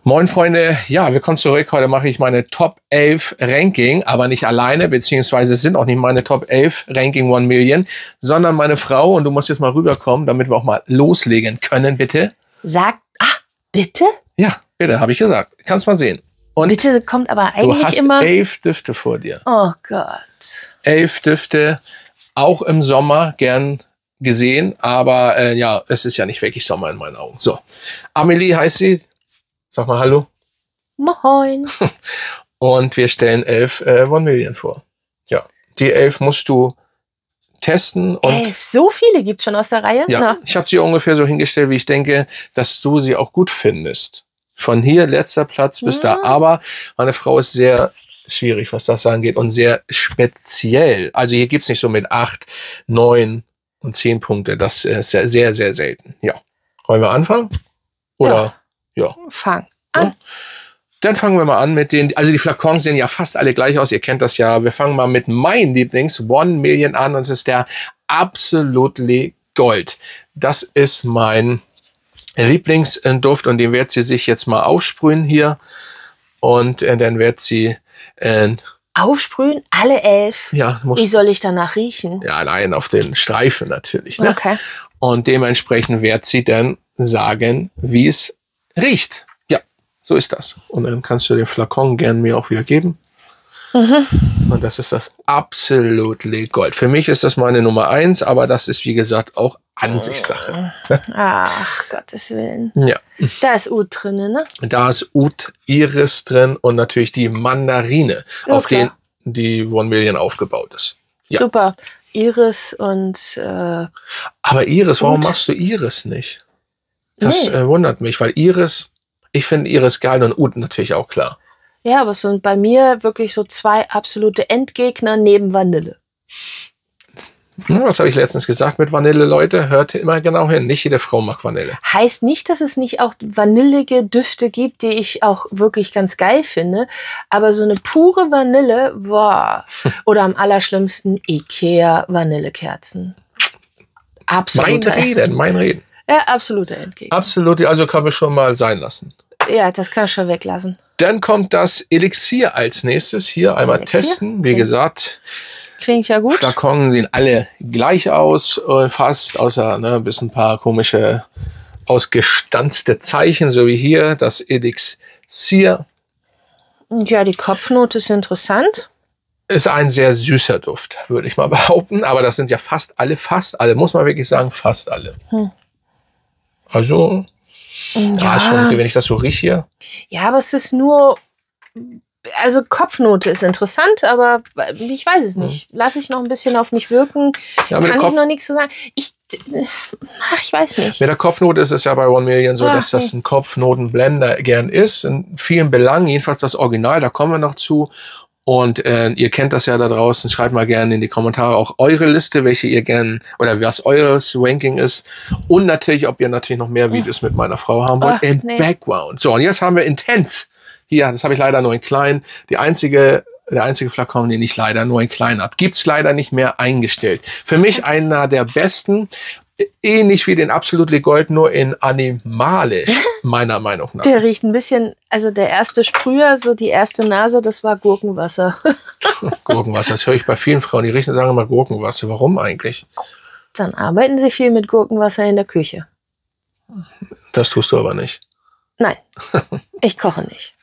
Moin Freunde, ja, willkommen zurück. Heute mache ich meine Top 11 Ranking, aber nicht alleine, beziehungsweise es sind auch nicht meine Top 11 Ranking 1 Million, sondern meine Frau. Und du musst jetzt mal rüberkommen, damit wir auch mal loslegen können, bitte. Bitte? Ja, bitte, habe ich gesagt. Kannst mal sehen. Und bitte kommt aber eigentlich du hast immer 11 Düfte vor dir. Oh Gott. 11 Düfte, auch im Sommer gern gesehen, aber ja, es ist ja nicht wirklich Sommer in meinen Augen. So, Amelie heißt sie. Sag mal Hallo. Moin. Und wir stellen 11 1 Million vor. Ja, die 11 musst du testen. Und 11, so viele gibt's schon aus der Reihe? ja, Na. ich habe sie ungefähr so hingestellt, wie ich denke, dass du sie auch gut findest. Von hier, letzter Platz bis da. Aber meine Frau ist sehr schwierig, was das angeht und sehr speziell. Also hier gibt's nicht so mit 8, 9 und 10 Punkte. Das ist sehr, sehr, sehr selten. Ja. Wollen wir anfangen? Oder? Ja. Fang an. Ja. Dann fangen wir mal an mit den, also die Flakons sehen ja fast alle gleich aus. Ihr kennt das ja. Wir fangen mal mit meinem Lieblings 1 Million an und es ist der Absolutely Gold. Das ist mein Lieblingsduft und den wird sie sich jetzt mal aufsprühen hier und dann wird sie aufsprühen, alle 11? Ja, wie soll ich danach riechen? Ja, allein auf den Streifen natürlich. Ne? Okay. Und dementsprechend wird sie dann sagen, wie es riecht. Ja, so ist das. Und dann kannst du den Flakon gern mir auch wieder geben. Und das ist das Absolutely Gold. Für mich ist das meine Nummer 1, aber das ist, wie gesagt, auch Ansichtssache. Ach, Gottes Willen. Ja. Da ist Oud drin, ne? Da ist Oud, Iris drin und natürlich die Mandarine, Ja, auf klar. denen die 1 Million aufgebaut ist. Ja. Super. Iris und Aber Iris, warum Oud. machst du Iris nicht? Das Nee. wundert mich, weil Iris, ich finde Iris geil und Oud natürlich auch klar. ja, aber es sind bei mir wirklich so 2 absolute Endgegner neben Vanille. Ja, was habe ich letztens gesagt mit Vanille, Leute? Hört immer genau hin. Nicht jede Frau mag Vanille. Heißt nicht, dass es nicht auch vanillige Düfte gibt, die ich auch wirklich ganz geil finde. Aber so eine pure Vanille, boah. Oder am allerschlimmsten Ikea Vanillekerzen. Absoluter. Mein Reden. Ja, absoluter Endgegner. Absolut, also kann man schon mal sein lassen. Ja, das kann ich schon weglassen. Dann kommt das Elixier als nächstes. Hier einmal Elixier? testen. Wie gesagt, Klingt ja gut. Flakons sehen alle gleich aus, fast, außer ein bisschen ein paar komische, ausgestanzte Zeichen, so wie hier das Elixier. Ja, die Kopfnote ist interessant. Ist ein sehr süßer Duft, würde ich mal behaupten. Aber das sind ja fast alle, muss man wirklich sagen, fast alle. Also, ja, schon, wenn ich das so rieche hier. Ja, aber es ist nur, also Kopfnote ist interessant, aber ich weiß es nicht. Lasse ich noch ein bisschen auf mich wirken. Ja, mit Kann der ich noch nichts zu sagen. Ich weiß nicht. Mit der Kopfnote ist es ja bei 1 Million so, dass das ein Kopfnotenblender gern ist. In vielen Belangen, jedenfalls das Original, da kommen wir noch zu. Und ihr kennt das ja da draußen. Schreibt mal gerne in die Kommentare auch eure Liste, welche ihr gern oder was eures Ranking ist. Und natürlich, ob ihr natürlich noch mehr Videos mit meiner Frau haben wollt. Im Background. So, und jetzt haben wir Intense. Hier, das habe ich leider nur in klein. Der einzige Flakon, den ich leider nur in klein habe. Gibt's leider nicht mehr eingestellt. Für mich einer der besten. Ähnlich wie den Absolutely Gold, nur in animalisch, meiner Meinung nach. Der riecht ein bisschen, also der erste Sprüher, so die erste Nase, das war Gurkenwasser. Gurkenwasser, das höre ich bei vielen Frauen. Die riechen, sagen immer Gurkenwasser. Warum eigentlich? Dann arbeiten sie viel mit Gurkenwasser in der Küche. Das tust du aber nicht. Nein, ich koche nicht.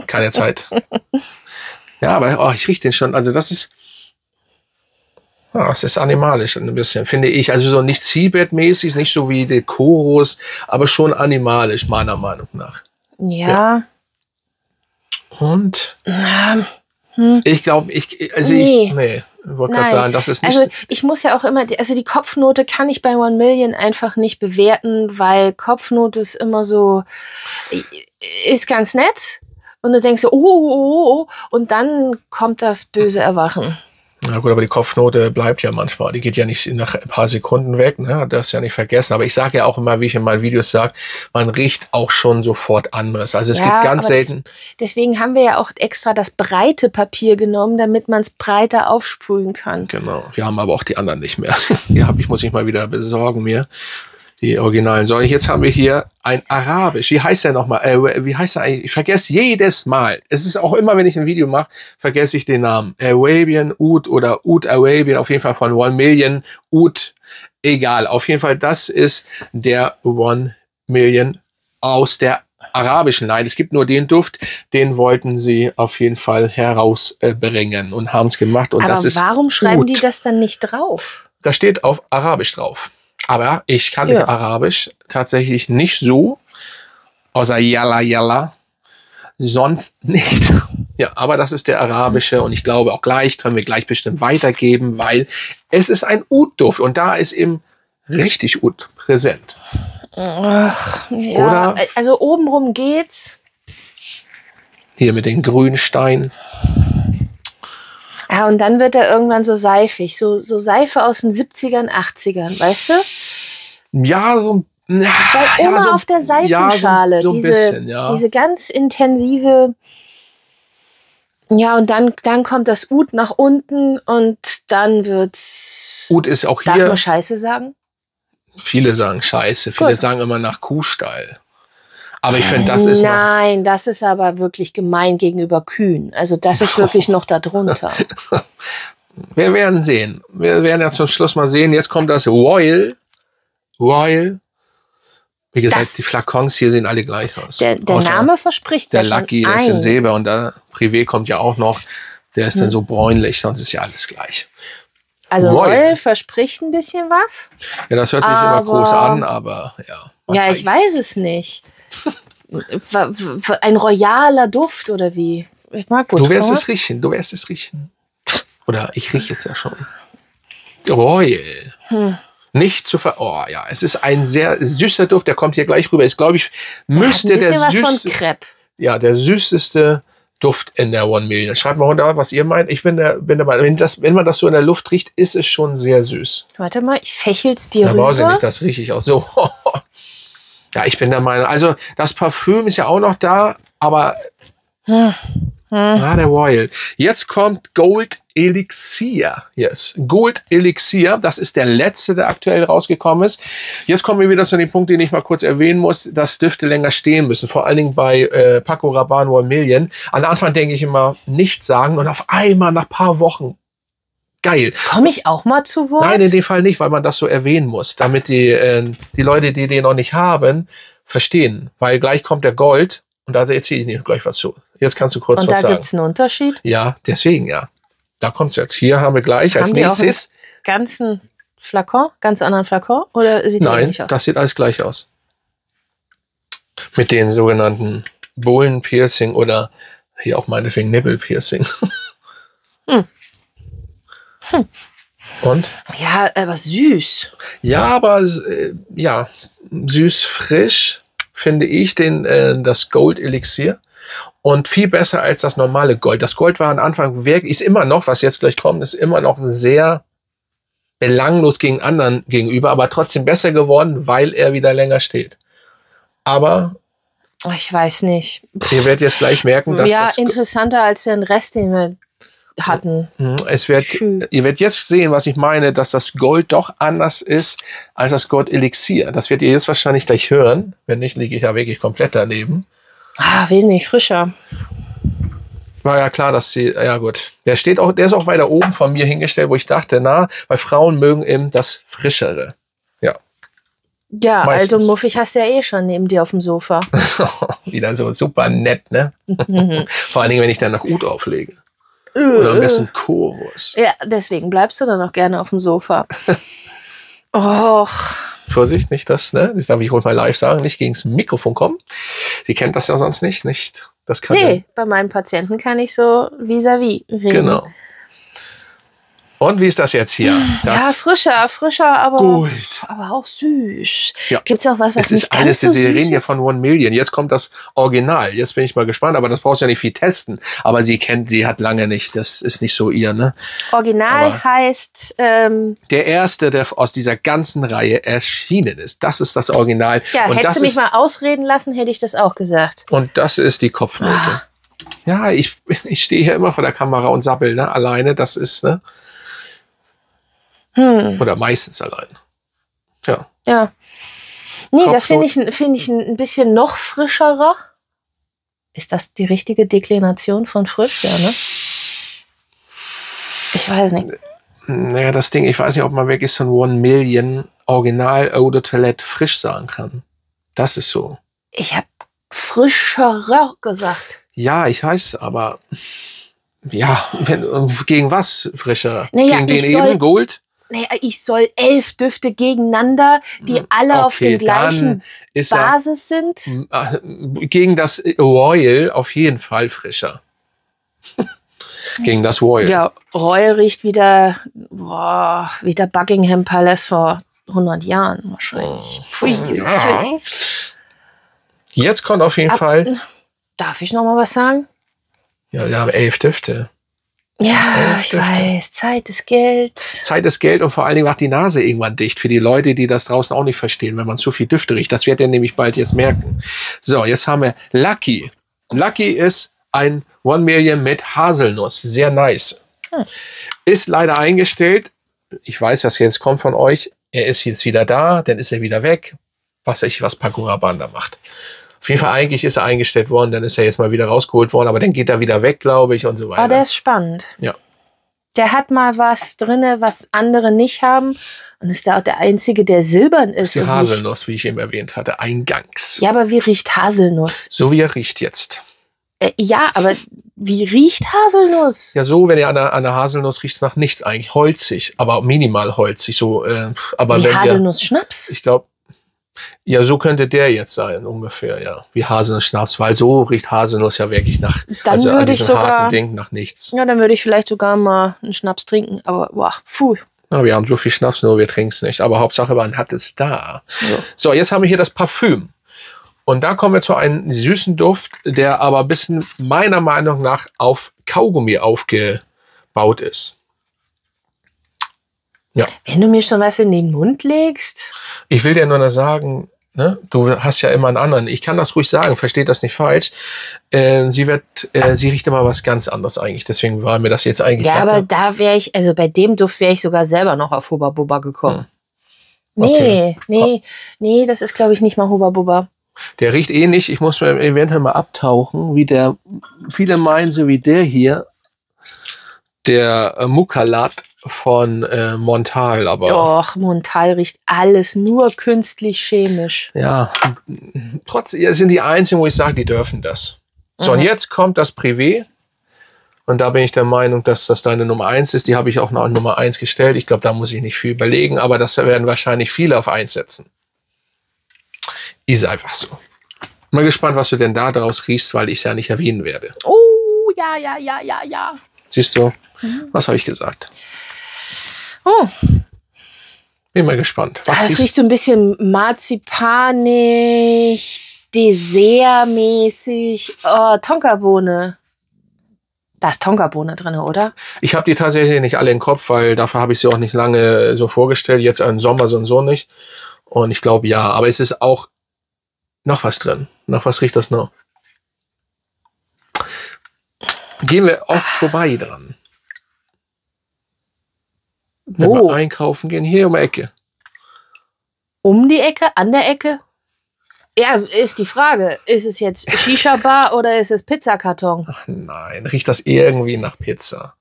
Keine Zeit. Ja, aber ich rieche den schon. Also das ist, es ist animalisch ein bisschen, finde ich. Also so nicht Seabed-mäßig, nicht so wie der Chorus, aber schon animalisch, meiner Meinung nach. Ja. Und ich glaube, ich wollte gerade sagen, das ist nicht. Also ich muss ja auch immer, also die Kopfnote kann ich bei 1 Million einfach nicht bewerten, weil Kopfnote ist immer so, ist ganz nett. Und du denkst so, oh, und dann kommt das böse Erwachen. Na gut, aber die Kopfnote bleibt ja manchmal. Die geht ja nicht nach ein paar Sekunden weg. Ne? Das ja nicht vergessen. Aber ich sage ja auch immer, wie ich in meinen Videos sage, man riecht auch schon sofort anderes. Also es gibt ganz selten. Deswegen haben wir ja auch extra das breite Papier genommen, damit man es breiter aufsprühen kann. Genau. Wir haben aber auch die anderen nicht mehr. Ich muss ich mal wieder besorgen mir. Die Originalen. So, jetzt haben wir hier ein Arabisch. Wie heißt der nochmal? Wie heißt der eigentlich? Ich vergesse jedes Mal. Es ist auch immer, wenn ich ein Video mache, vergesse ich den Namen. Arabian Oud oder Oud Arabian. Auf jeden Fall von 1 Million Oud. Egal. Auf jeden Fall, das ist der 1 Million aus der arabischen Line. Es gibt nur den Duft, den wollten sie auf jeden Fall herausbringen und haben es gemacht. Und aber das ist warum schreiben Oud. die das dann nicht drauf? Da steht auf Arabisch drauf. Aber ich kann nicht Arabisch tatsächlich nicht so, außer Yalla Yalla, sonst nicht. Ja, aber das ist der arabische und ich glaube auch können wir gleich bestimmt weitergeben, weil es ist ein Oud-Duft und da ist eben richtig Oud präsent. Ach, ja, Oder also obenrum geht's. hier mit den Grünsteinen. Ja, und dann wird er irgendwann so seifig. So Seife aus den 70ern, 80ern, weißt du? Ja, so Weil Oma so, auf der Seifenschale, so ein bisschen, diese ganz intensive. Ja, und dann kommt das Oud nach unten und dann wird's. Oud ist auch hier. Darf man Scheiße sagen? Viele sagen Scheiße, viele sagen immer nach Kuhstall. Aber ich finde, das ist Nein, das ist aber wirklich gemein gegenüber Kühen. Also das ist wirklich noch darunter. Wir werden sehen. Wir werden ja zum Schluss mal sehen. Jetzt kommt das Royal. Wie gesagt, die Flakons hier sehen alle gleich aus. Der Name verspricht der ja Lucky, der ist in Silber und der Privé kommt ja auch noch. Der ist dann so bräunlich, sonst ist ja alles gleich. Also Royal verspricht ein bisschen was. Ja, das hört sich immer groß an, aber ja. Ja, ich weiß es nicht. Ein royaler Duft oder wie? Ich mag gut. Du wirst es riechen, Oder ich rieche es ja schon. Royal. Nicht zu Oh ja, es ist ein sehr süßer Duft, der kommt hier gleich rüber. Ist, glaube ich, müsste der süßeste. Ja, der süßeste Duft in der 1 Million. Schreibt mal runter, was ihr meint. Ich bin dabei. Wenn man das so in der Luft riecht, ist es schon sehr süß. Warte mal, ich fächel's dir rüber. Da nicht, das rieche ich auch so. Ja, ich bin der Meinung. Also das Parfüm ist ja auch noch da, aber der Royal. Jetzt kommt Gold Elixir. Yes. Gold Elixir, das ist der letzte, der aktuell rausgekommen ist. Jetzt kommen wir wieder zu dem Punkt, den ich mal kurz erwähnen muss. Das dürfte länger stehen müssen. Vor allen Dingen bei Paco Rabanne 1 Million. An Anfang denke ich immer, nichts sagen und auf einmal nach ein paar Wochen geil. Komme ich auch mal zu Wort? Nein, in dem Fall nicht, weil man das so erwähnen muss, damit die Leute, die den noch nicht haben, verstehen. Weil gleich kommt der Gold und da erzähle ich nicht gleich was zu. Jetzt kannst du kurz was sagen. Und da gibt es einen Unterschied? Ja, deswegen ja. Da kommt es jetzt. Hier haben wir gleich als nächstes. Ganzen Flakon? Ganz anderen Flakon? Oder sieht das nicht aus? Das sieht alles gleich aus. Mit den sogenannten Bohlen-Piercing oder hier auch meinetwegen Nippel-Piercing. Und? Ja, aber süß. Ja, aber ja, süß, frisch finde ich das Gold Elixir. Und viel besser als das normale Gold. Das Gold war am Anfang wirklich, ist immer noch, was jetzt gleich kommt, ist immer noch sehr belanglos gegen anderen gegenüber, aber trotzdem besser geworden, weil er wieder länger steht. Aber ich weiß nicht. Ihr werdet jetzt gleich merken, dass das interessanter als den Rest, den wir hatten. Ihr werdet jetzt sehen, was ich meine, dass das Gold doch anders ist als das Gold Elixir. Das werdet ihr jetzt wahrscheinlich gleich hören. Wenn nicht, liege ich ja wirklich komplett daneben. Wesentlich frischer. War ja klar, dass sie, ja gut. Der ist auch weiter oben von mir hingestellt, wo ich dachte, weil Frauen mögen eben das Frischere. Ja. Ja, meistens. Also muffig hast du ja eh schon neben dir auf dem Sofa. Wieder so super nett, ne? Vor allen Dingen, wenn ich dann noch Oud auflege. Oder am besten Chorus. Ja, deswegen bleibst du dann auch gerne auf dem Sofa. Och. Vorsicht, nicht das, ne? Das darf ich ruhig mal live sagen, nicht gegen das Mikrofon kommen. Sie kennt das ja sonst nicht. Das kann bei meinen Patienten kann ich so vis-à-vis reden. Genau. Und wie ist das jetzt hier? Ja, frischer, aber Gold. Aber auch süß. Ja. Gibt es auch was nicht ist alles ganz so Wir reden süß hier von 1 Million. Jetzt kommt das Original. Jetzt bin ich mal gespannt, aber das brauchst du ja nicht viel testen. Aber sie hat lange nicht. Das ist nicht so ihr, ne? Original aber heißt der erste, der aus dieser ganzen Reihe erschienen ist. Das ist das Original. Ja, und hättest du mich mal ausreden lassen, hätte ich das auch gesagt. Und das ist die Kopfnote. Ja, ich stehe hier immer vor der Kamera und sabbel, ne? Alleine. Das ist, ne? Oder meistens allein. Ja. Ja. Nee, das finde ich ein bisschen noch frischerer. Ist das die richtige Deklination von frisch? Ja, ne? Ich weiß nicht. Naja, das Ding, ich weiß nicht, ob man wirklich so ein 1 Million Original Eau de Toilette frisch sagen kann. Das ist so. Ich habe frischerer gesagt. Ja, ich weiß, aber ja, gegen was frischer? Naja, gegen den eben Gold? Naja, ich soll 11 Düfte gegeneinander, die alle auf der gleichen Basis sind. Gegen das Royal auf jeden Fall frischer. Gegen das Royal. Ja, Royal riecht wieder Buckingham Palace vor 100 Jahren wahrscheinlich. Pfui. Ja. Jetzt kommt auf jeden Fall. Darf ich noch mal was sagen? Ja, wir haben 11 Düfte. Ja, ich weiß. Zeit ist Geld. Zeit ist Geld und vor allen Dingen macht die Nase irgendwann dicht. Für die Leute, die das draußen auch nicht verstehen, wenn man zu viel Düfte riecht. Das wird ihr nämlich bald jetzt merken. So, jetzt haben wir Lucky. Lucky ist ein 1 Million mit Haselnuss. Sehr nice. Ist leider eingestellt. Ich weiß, das jetzt kommt von euch. Er ist jetzt wieder da, dann ist er wieder weg. Was Paco Rabanne da macht. Auf jeden Fall, eigentlich ist er eingestellt worden, dann ist er jetzt mal wieder rausgeholt worden, aber dann geht er wieder weg, glaube ich, und so weiter. Aber der ist spannend. Ja. Der hat mal was drinne, was andere nicht haben. Und ist da auch der Einzige, der silbern ist. Die Haselnuss, wie ich eben erwähnt hatte, eingangs. Ja, aber wie riecht Haselnuss? So wie er riecht jetzt. Ja, aber wie riecht Haselnuss? Ja, so, wenn ihr an der Haselnuss riecht, nach nichts eigentlich. Holzig, aber minimal holzig. So, aber wie Haselnuss-Schnaps? Ich glaube, ja, so könnte der jetzt sein, ungefähr, ja. Wie Haselnuss-Schnaps, weil so riecht Haselnuss ja wirklich nach, dann würde ich sogar, harten Ding, nach nichts. Ja, dann würde ich vielleicht sogar mal einen Schnaps trinken, aber boah, pfuh. Ja, wir haben so viel Schnaps, nur wir trinken es nicht. Aber Hauptsache, man hat es da. Ja. So, jetzt haben wir hier das Parfüm. Und da kommen wir zu einem süßen Duft, der aber ein bisschen meiner Meinung nach auf Kaugummi aufgebaut ist. Ja. Wenn du mir schon was in den Mund legst? Ich will dir nur noch sagen, ne, du hast ja immer einen anderen. Ich kann das ruhig sagen, versteht das nicht falsch. Sie riecht immer was ganz anderes eigentlich. Deswegen war mir das jetzt eigentlich. Ja, aber da wäre ich, also bei dem Duft wäre ich sogar selber noch auf Hubba Bubba gekommen. Okay. Nee, das ist, glaube ich, nicht mal Hubba Bubba. Der riecht ähnlich. Ich muss mir eventuell mal abtauchen, wie der, viele meinen so wie der hier, der Mukalat von Montal, aber. Doch, Montal riecht alles nur künstlich chemisch. Ja, trotzdem sind die einzigen, wo ich sage, die dürfen das. So, und jetzt kommt das Privé. Und da bin ich der Meinung, dass das deine Nummer 1 ist. Die habe ich auch noch an Nummer 1 gestellt. Ich glaube, da muss ich nicht viel überlegen, aber das werden wahrscheinlich viele auf 1 setzen. Ist einfach so. Mal gespannt, was du denn da draus riechst, weil ich es ja nicht erwähnen werde. Oh, ja. Siehst du, was habe ich gesagt? Oh. Bin mal gespannt. Das riecht so ein bisschen marzipanig, dessertmäßig. Oh, Tonkabohne. Da ist Tonkabohne drin, oder? Ich habe die tatsächlich nicht alle im Kopf, weil dafür habe ich sie auch nicht lange so vorgestellt. Jetzt im Sommer so und so nicht. Und ich glaube, ja. Aber es ist auch noch was drin. Nach was riecht das noch? Gehen wir oft vorbei dran. Wenn wir einkaufen gehen, hier um die Ecke. Um die Ecke? An der Ecke? Ja, ist die Frage. Ist es jetzt Shisha-Bar oder ist es Pizzakarton? Ach nein, riecht das irgendwie nach Pizza?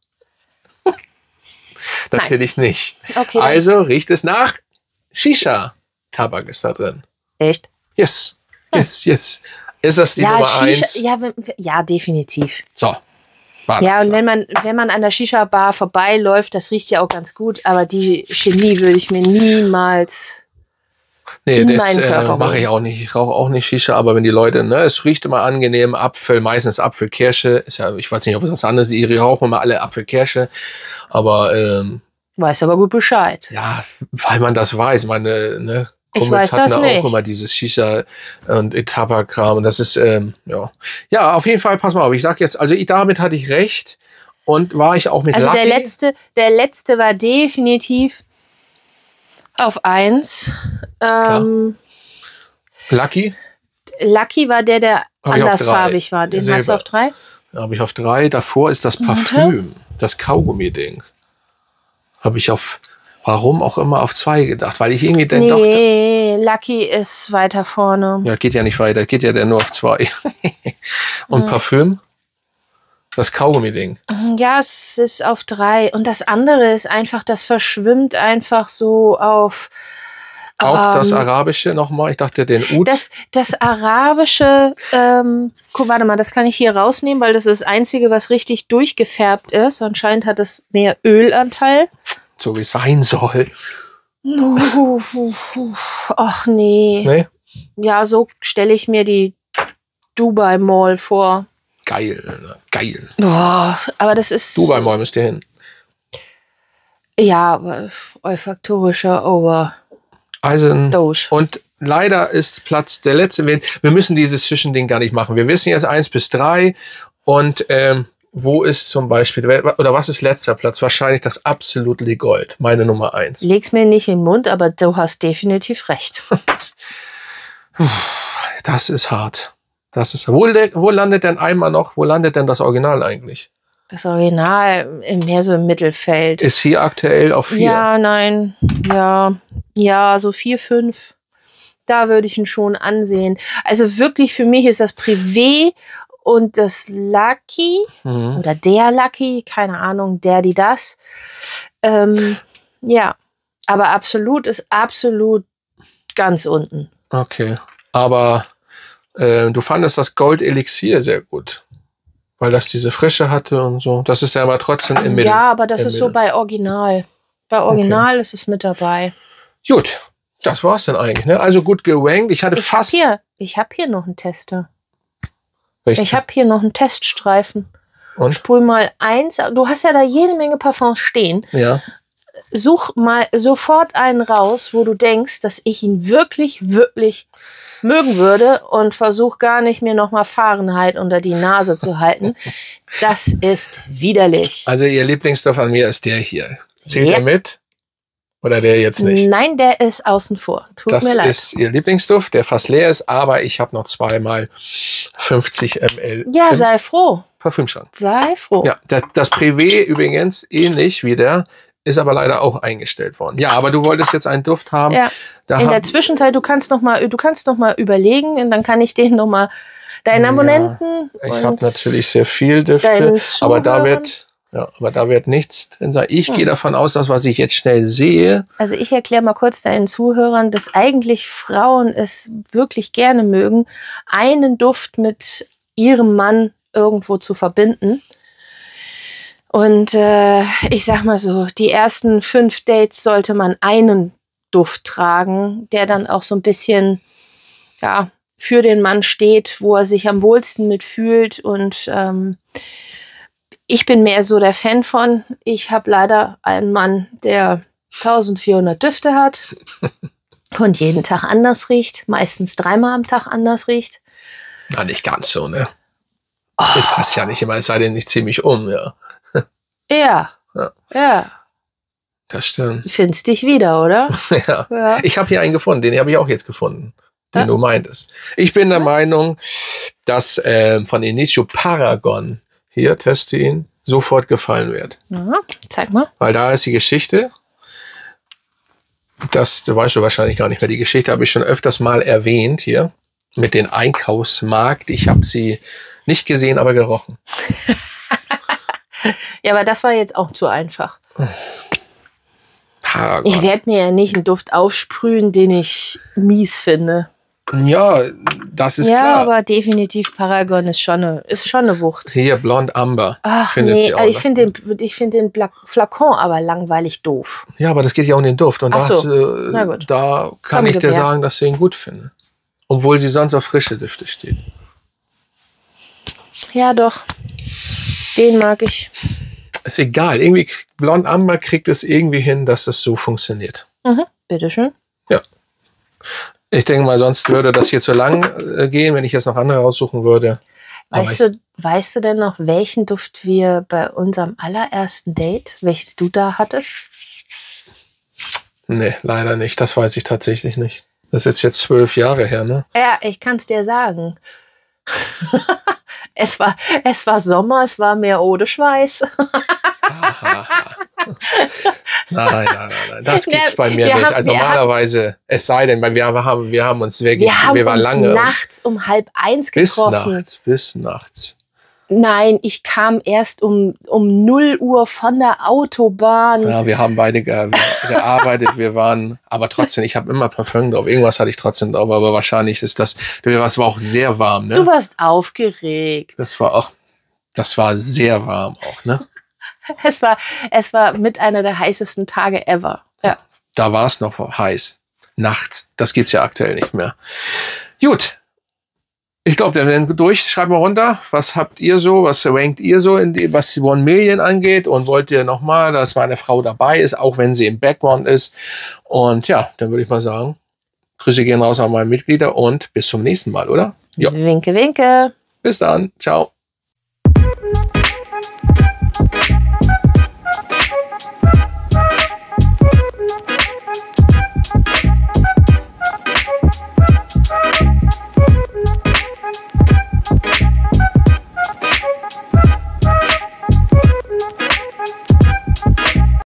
Natürlich nicht. Okay, also riecht es nach Shisha-Tabak ist da drin. Echt? Yes. Ist das die Nummer 1? Ja, definitiv. So. Ja, und wenn man an der Shisha-Bar vorbeiläuft, das riecht ja auch ganz gut, aber die Chemie würde ich mir niemals in meinen Körper holen. Mache ich auch nicht. Ich rauche auch nicht Shisha, aber wenn die Leute, ne, es riecht immer angenehm, Apfel, meistens Apfelkirsche, ist ja, ich weiß nicht, ob es was anderes ist, die rauchen immer alle Apfelkirsche, aber weiß aber gut Bescheid. Ja, weil man das weiß, meine, ne, Kumpels hatten auch immer dieses Shisha und Tabak-Kram und das ist, ja. Ja, auf jeden Fall, pass mal auf, ich sag jetzt, also damit hatte ich recht und war ich auch mit Also Lucky. der letzte war definitiv auf 1. Lucky? Lucky war der andersfarbig war. Den hast du auf 3? Habe ich auf 3. Davor ist das Parfüm, das Kaugummi-Ding. Habe ich auf warum auch immer auf 2 gedacht, weil ich irgendwie denke, Nee, Lucky ist weiter vorne. ja, geht ja nicht weiter, geht ja dann nur auf 2. Und Parfüm? Das Kaugummi-Ding. Ja, es ist auf 3. Und das andere ist einfach, das verschwimmt einfach so auf... Auch das Arabische nochmal, ich dachte den Ud. Das Arabische, warte mal, das kann ich hier rausnehmen, weil das ist das Einzige, was richtig durchgefärbt ist. Anscheinend hat es mehr Ölanteil. So wie es sein soll. Ach nee. Nee? Ja, so stelle ich mir die Dubai Mall vor. Geil, ne? Geil. Boah, aber das ist... Dubai Mall müsst ihr hin. Ja, aber olfaktorischer Also, Doge. und leider ist Platz der letzte. Wir müssen dieses Zwischending gar nicht machen. Wir wissen jetzt 1 bis 3 und wo ist zum Beispiel, oder was ist letzter Platz? Wahrscheinlich das Absolutely Gold, meine Nummer 1. Leg's mir nicht in den Mund, aber du hast definitiv recht. Das ist hart. Das ist, wo landet denn einmal noch, wo landet denn das Original eigentlich? Das Original mehr so im Mittelfeld. Ist hier aktuell auf 4? Ja, nein. Ja, so 4, 5. Da würde ich ihn schon ansehen. Also wirklich für mich ist das Privé und das Lucky oder der Lucky, keine Ahnung, der, die, das. Ja, aber absolut ist absolut ganz unten. Okay, aber du fandest das Gold Elixier sehr gut, weil das diese Frische hatte und so. Das ist ja aber trotzdem im Mittel. Ja, aber das ist so bei Original. Bei Original ist es mit dabei. Gut, das war's dann eigentlich. Ne? Also gut gewankt. Ich hab hier noch einen Tester. Richtig. Ich habe hier noch einen Teststreifen. Und? Sprüh mal 1. Du hast ja da jede Menge Parfums stehen. Ja. Such mal sofort einen raus, wo du denkst, dass ich ihn wirklich, wirklich mögen würde und versuch gar nicht, mir nochmal Fahrenheit unter die Nase zu halten. Das ist widerlich. Also ihr Lieblingsduft an mir ist der hier. Zählt er mit? Oder der jetzt nicht? Nein, der ist außen vor. Tut mir leid. Das ist ihr Lieblingsduft, der fast leer ist, aber ich habe noch 2 mal 50 ml. Ja, sei froh. Parfümschrank. Sei froh. Ja, das Privé übrigens ähnlich wie der, ist aber leider auch eingestellt worden. Ja, aber du wolltest jetzt einen Duft haben. Ja. In der Zwischenzeit, du kannst noch mal überlegen und dann kann ich den noch mal deinen Abonnenten. Ja, ich habe natürlich sehr viel Düfte, aber da wird nichts drin sein. Ich gehe davon aus, dass was ich jetzt schnell sehe. Also ich erkläre mal kurz deinen Zuhörern, dass eigentlich Frauen es wirklich gerne mögen, einen Duft mit ihrem Mann irgendwo zu verbinden. Und ich sag mal so, die ersten 5 Dates sollte man einen Duft tragen, der dann auch so ein bisschen für den Mann steht, wo er sich am wohlsten mitfühlt. Und ich bin mehr so der Fan von. Ich habe leider einen Mann, der 1400 Düfte hat und jeden Tag anders riecht, meistens 3-mal am Tag anders riecht. Na, nicht ganz so, ne? Das passt ja nicht immer, es sei denn, ich ziehe mich um, ja. Ja. Das stimmt. Findest dich wieder, oder? Ja. Ich habe hier einen gefunden, den habe ich auch jetzt gefunden, den du meintest. Ich bin der Meinung, dass von Initio Paragon, hier, teste ihn, sofort gefallen wird. Ja, zeig mal. Weil da ist die Geschichte, du weißt du wahrscheinlich gar nicht mehr, die Geschichte habe ich schon öfters mal erwähnt hier, mit den Einkaufsmarkt. Ich habe sie nicht gesehen, aber gerochen. Ja, aber das war jetzt auch zu einfach. Paragon. Ich werde mir ja nicht einen Duft aufsprühen, den ich mies finde. Ja, das ist klar. Ja, aber definitiv Paragon ist schon eine Wucht. Hier, Blond Amber. Ach findet nee, sie auch, ich finde den Flakon aber langweilig doof. Ja, aber das geht ja um den Duft. Und Na gut. da kann ich dir sagen, dass ich ihn gut finde. Obwohl sie sonst auf frische Düfte steht. Ja, doch. Den mag ich. Ist egal. Irgendwie Blond Amber kriegt es irgendwie hin, dass das so funktioniert. Bitteschön. Ja. Ich denke mal, sonst würde das hier zu lang gehen, wenn ich jetzt noch andere raussuchen würde. Weißt du denn noch, welchen Duft wir bei unserem allerersten Date, welches du da hattest? Nee, leider nicht. Das weiß ich tatsächlich nicht. Das ist jetzt 12 Jahre her, ne? Ja, ich kann es dir sagen. Es war Sommer, es war mehr Ode Schweiß. Nein. Das gibt's bei mir nicht. Also normalerweise, es sei denn, weil wir haben uns wirklich, wir waren lange. Nachts um 12:30 getroffen. Bis nachts. Nein, ich kam erst um 0 Uhr von der Autobahn. Ja, wir haben beide gearbeitet, wir waren, aber trotzdem, ich habe immer Parfüm drauf. Irgendwas hatte ich trotzdem drauf, aber wahrscheinlich ist das, es war auch sehr warm, ne? Du warst aufgeregt. Das war sehr warm auch, ne? Es war mit einer der heißesten Tage ever. Ja. Da war es noch heiß. Nachts. Das gibt's ja aktuell nicht mehr. Gut. Ich glaube, wir werden durch. Schreibt mal runter. Was habt ihr so? Was rankt ihr so, was die 1 Million angeht? Und wollt ihr nochmal, dass meine Frau dabei ist, auch wenn sie im Background ist? Und ja, dann würde ich mal sagen, Grüße gehen raus an meine Mitglieder und bis zum nächsten Mal, oder? Ja. Winke, winke. Bis dann. Ciao.